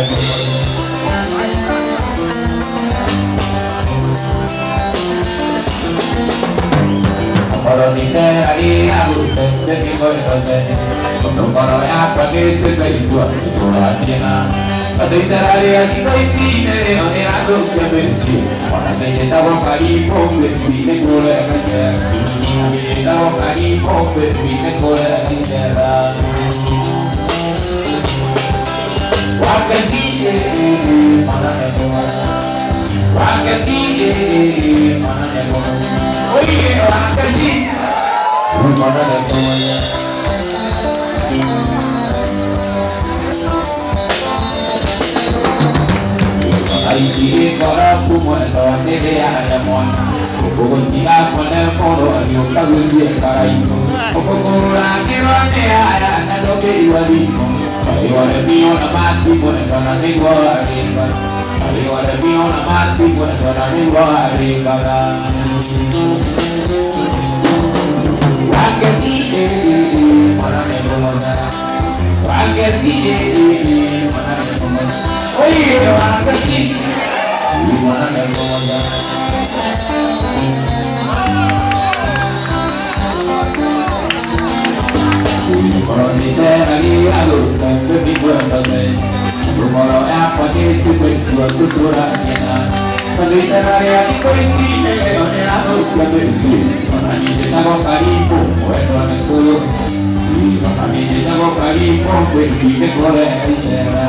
Kalau bisa hari aku jadi berdosen, untuk kalau apa kita jadi jual lagi na. Kalau cara dia kita isi ni orang aku kebesi, orang kita tahu kali pun berbeda boleh kerja, kita tahu kali pun berbeda boleh kerja. Wakasi mana yang wakasi mana yang oh iya wakasi mana yang Aiki kora kumoto nebe ya mona Koko siya kone kono yo kagusi karaimo Koko kura kirone ya na dobe iwalimo Bari wale biyo na mati mone dona nigwa ariba Bari wale biyo na mati mone dona nigwa ariba Wakasi mana nebo moza Wakasi mana nebo moza Oye wakasi mana nebo moza Kalau di lagi aku lebih berdosen Rumah apa ni cucu lagi na Kalau di lagi polisi Nenek aku kebesi Mana ni jago karibu Wedo aku Mana ni jago karibu Berbeda boleh isera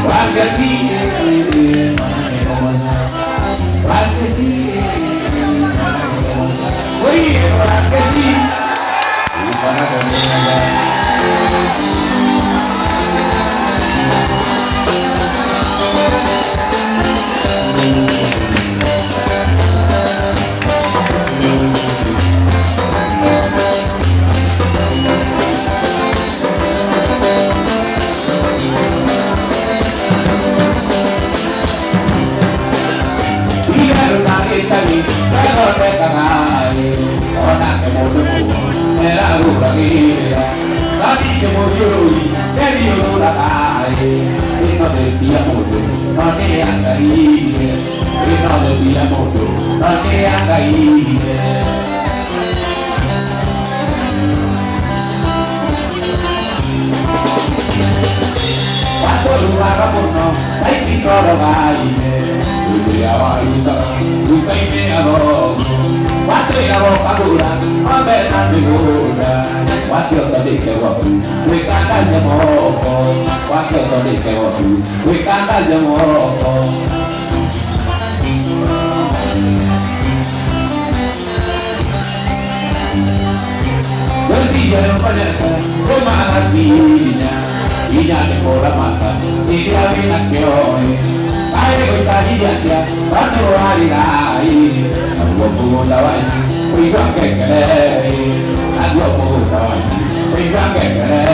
Wakasi mana ni komaza Wakasi Oye, wakasi mana komaza Tadi kemudian dari orang lain, kita bersiap muda, nanti yang lain, kita bersiap muda, nanti yang lain. Waktu luar kampung, saya cinta orang lain, dunia wanita, lupa ini abang. Waktu yang abang kaburan, abang nanti bulan. Waktu tadi kewaku, we kata semua. Waktu tadi kewaku, we kata semua. Bersih yang banyak, rumah hatinya, inya di bola mata, dia binak kioi. Ayo kita dia, bantu hari lain. Aku pun lawan, pergi kekele. Aku pun lawan, pergi kekele.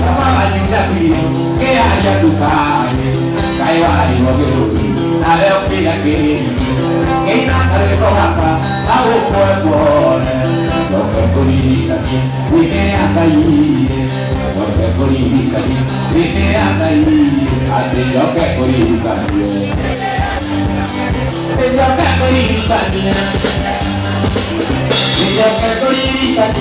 Lama lagi lagi, kaya dia dukai, kaya hari mobil, ada opi lagi. Kaya nak ada apa? Tahu boleh. Dokter kuliah ini akai, dokter kuliah ini akai, ada dokter kuliah, dokter kuliah, dokter kuliah.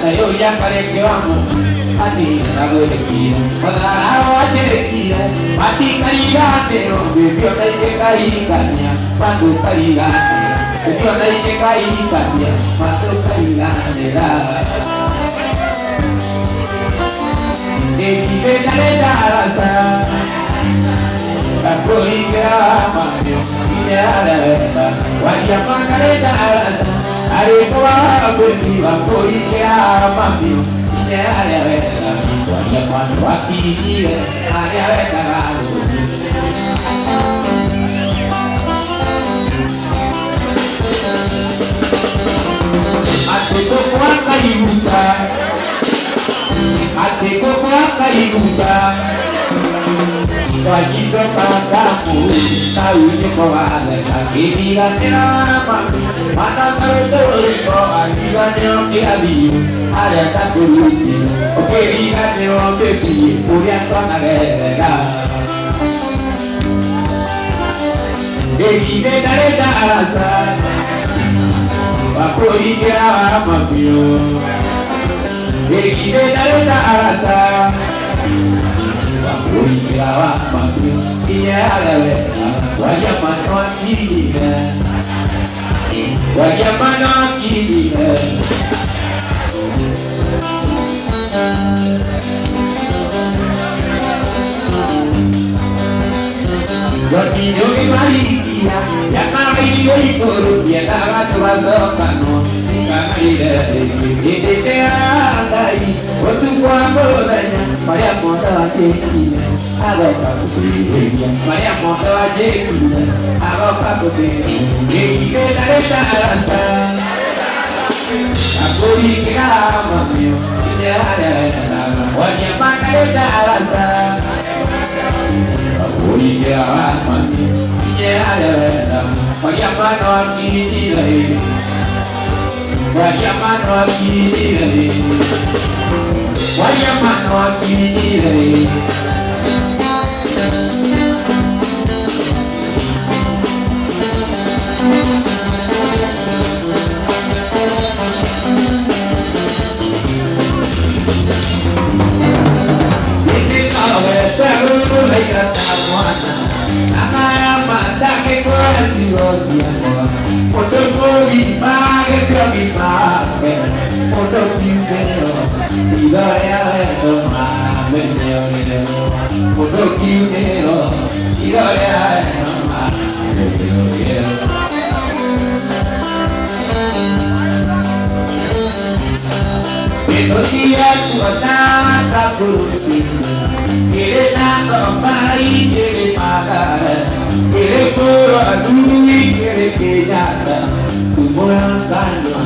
Ayo yang kare kewamu, hati ragu dekir, padahal aja dekir, mati kalian dero, video dari kaitannya, pandu kalian, video dari kaitannya, pandu kalian dera. Dewi besar rasa, aku hingga mahu ini ada wajah makare rasa. Hari tua beri waktu dia mampu ini ada wajah waktu dia ada lalu. iko kwa iguta wajito padamu tahunya kawale kini ganera mami mata terus ko adiganyo kiali ada takuruti oke diganyo bebi punya tonagera Egi de dareta arasa Wako igira mapio Egi de dareta arasa Wako igira mapio Iya alewe Wajamano akidina Wajamano akidina Wakino imalikia Yakama iliyo ikoro Yatara tuwazokano Sikama ide Agai Otu kwa mbodanya Maria moto wajekine Agoka kutulia Maria moto wajekine Agoka kutulia Ege dareta arasa Aku ikira mamio Ine ada Wanyamana dareta arasa Oya mami, ada, wajamano akidilai, wajamano akidilai, wajamano akidilai. Ini kau terlalu lekat. Amanda che quasi così amore molto pochi ma che più mi fa molto più vero ti darei a ma molto più vero ti darei a ma e tutti a tua tanta curiosa che nato mai che pagare Kere puro adui kere kejata Kumulakano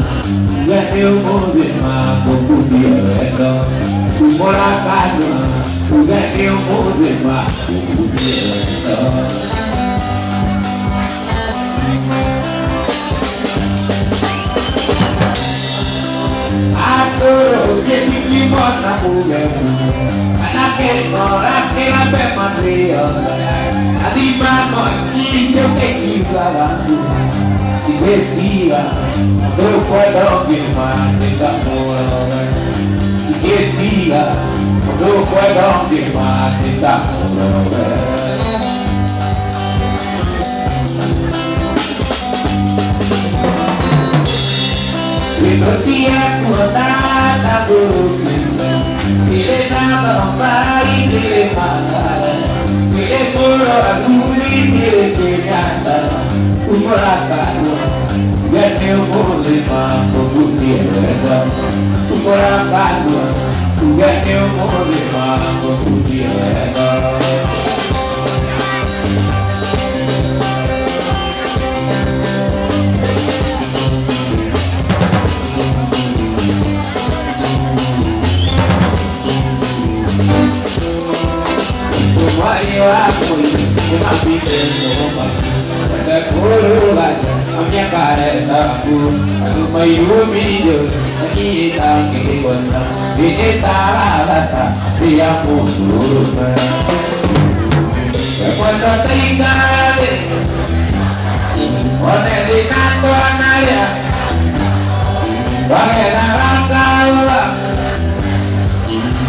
Ugate umude ma kukudia redo Kumulakano Ugate umude ma kukudia redo Atoro jadi gimana mugemu Anake norake ape matrio Adi mano aquí se te equivocaba Si decía No puedo firmar de amor Si decía No puedo firmar de amor Pero tía cuota burukita Kile nada mai kile mata Kile puro agui kile kenyata Umurakawa Gane umuze mambo kundi reda Umurakawa Gane umuze mambo kundi reda Wali wako unapita ngoma Wenda kuruganya amya kareta ku Alumayumi jo Nakita kiwanda Vinita alata Dia musuruma Wanda tingale One dinato analia Wagena langkawa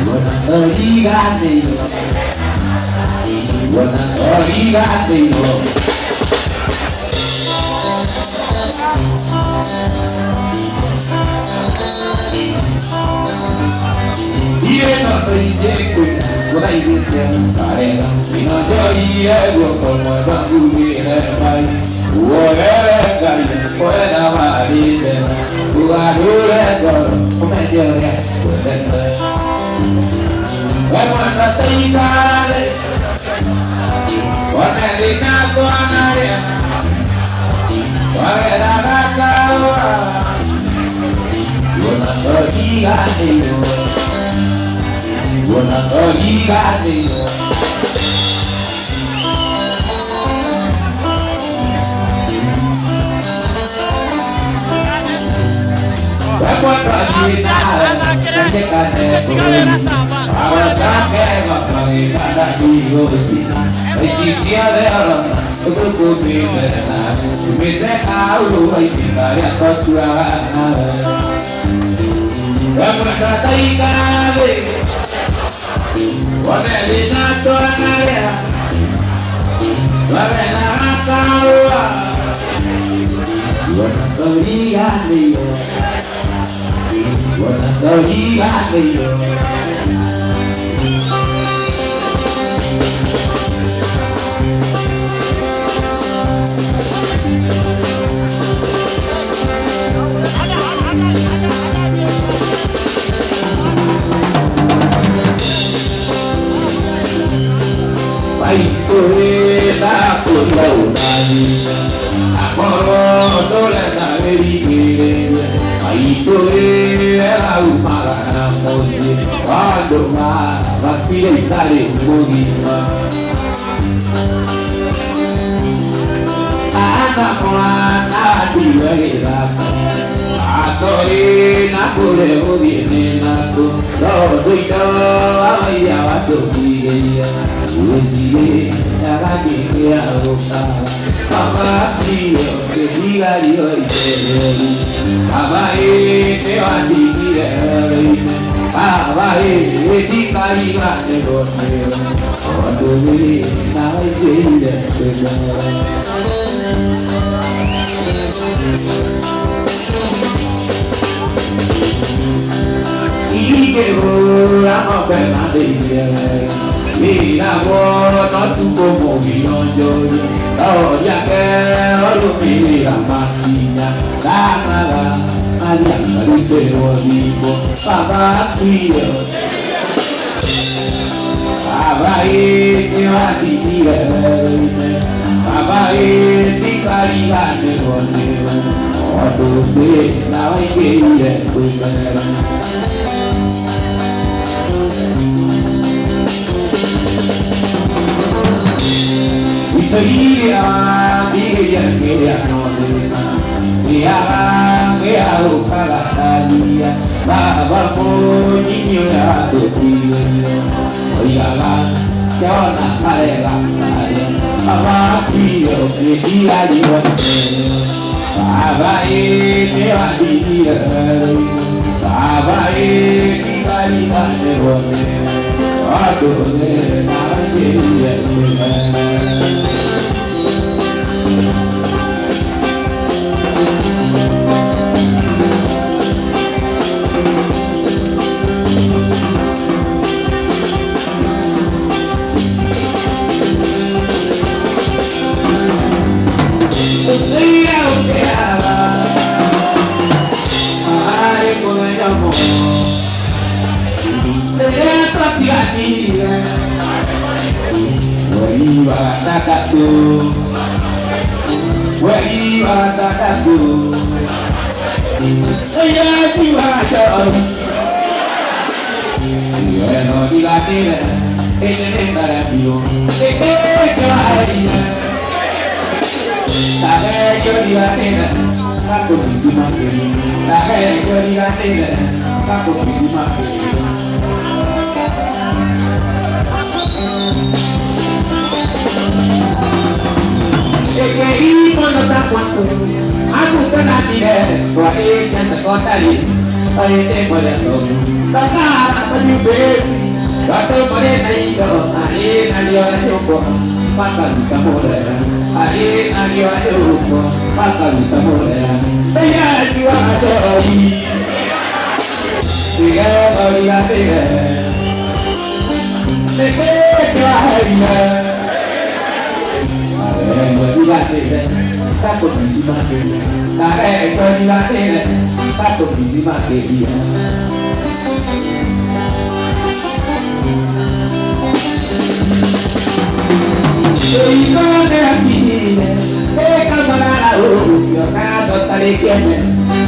Wanda oligane Buona obrigado Io non ti dico vorrei dirti parela fino a gioia come bambine mai vuole gai vuole da marite vuole come dire vuole quando ti cade Wane dinato anaria Wale ragakawa Wana tojiga niyo Buona Torigani.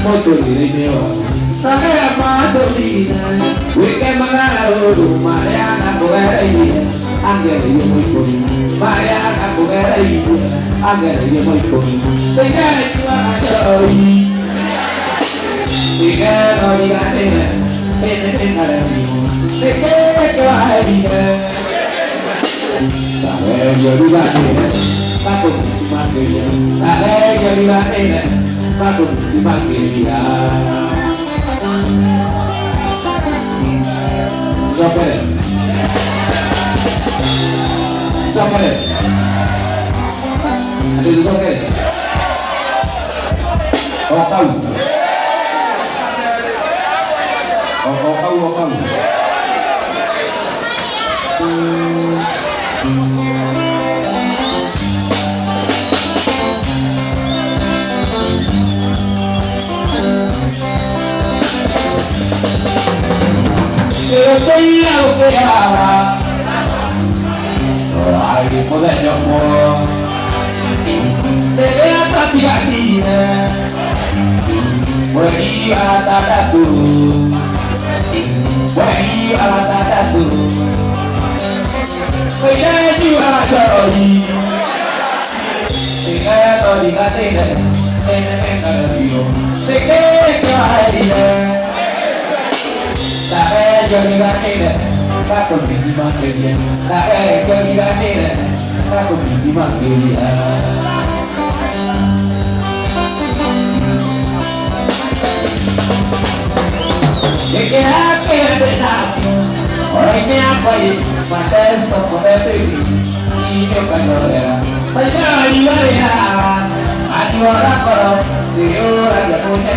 Quando Nagaya madolina, wike magala uru, Mariana bugera iya, angere yo muy poni. Mariana bugera iya, angere yo muy poni. Tegara kiwa ajoi, tegara digane, ene ngarami. Tegara kiwa iya, sabe yo digane, takut si mageria, sabe yo digane, takut si mageria. Siapa ni? Ada juga kan? Oh tahu. Oh tahu. Estoy operada, hay poder de amor, de la tigatina, voy a tatatu, voy a tatatu, voy a llorar, llegar a tigatina, en el cambio, se queda. Yo ni ganera, va con mi simateria. Yo ni ganera, va con mi simateria. Que penatio, hoy me apoyé, mate eso por el baby, y yo calorera. Vaya ayudar, ayudar coro, ayudar ya punya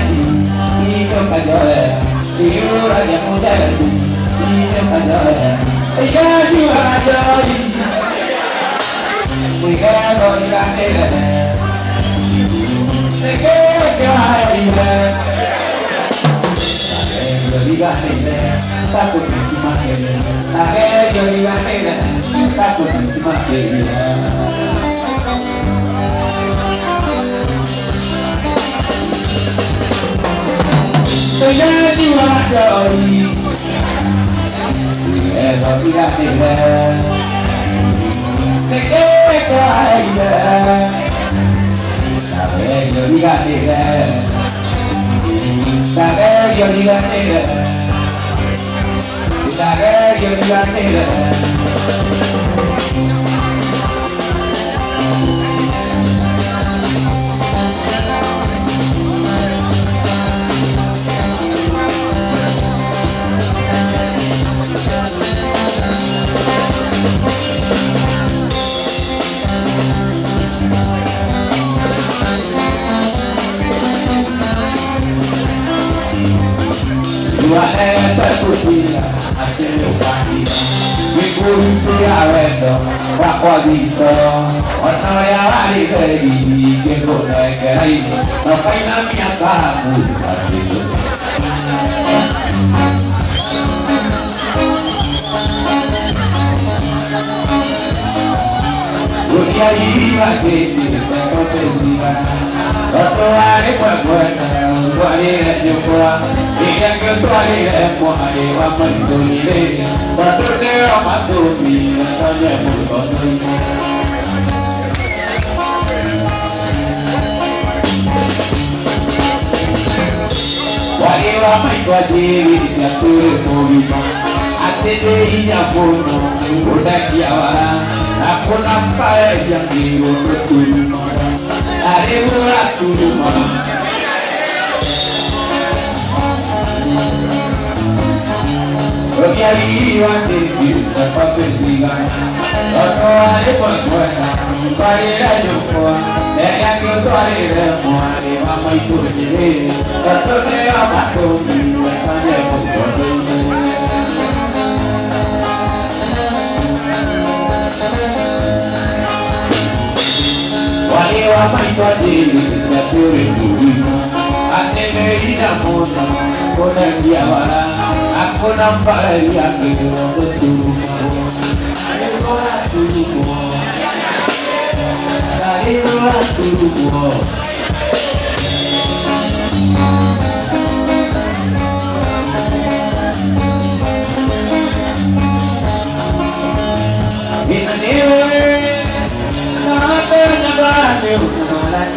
y yo calorera. Yura ya mudar ni me padara ya yura joy we got on the ganera se que caída yo diga nena ta con mi imagen yo diga nena ta con mi imagen ya ni wa joy no diga nena te que caída yo diga nena yo diga nena yo diga nena haciendo página mi currículum avendo raccoglito onore a vari credi che conteggerai non fai la mia capo Dunia iba que te profecía Otro hari buena Tuari rejo kuat Dia ke tuari rejo hari Waman tulile Batu deo matupi Tanya mutoni Wali wamai tuajiri Nyaturi murima Ate dei nyapono Udah kiawara Aku nampak yang diurut rumah Hari urat rumah Kiai wate kita pakai singa, Oto hari berkuasa, Pari raja kuat, Yang itu hari remua, Mama itu jadi, Oto dia batu, Tanya berkuasa. Wali mama itu jadi, Jatuh ribu, Ate meida mona, Kona dia wala. Aku nampak dia kira betul. Dari luar dulu, dari luar dulu. Malang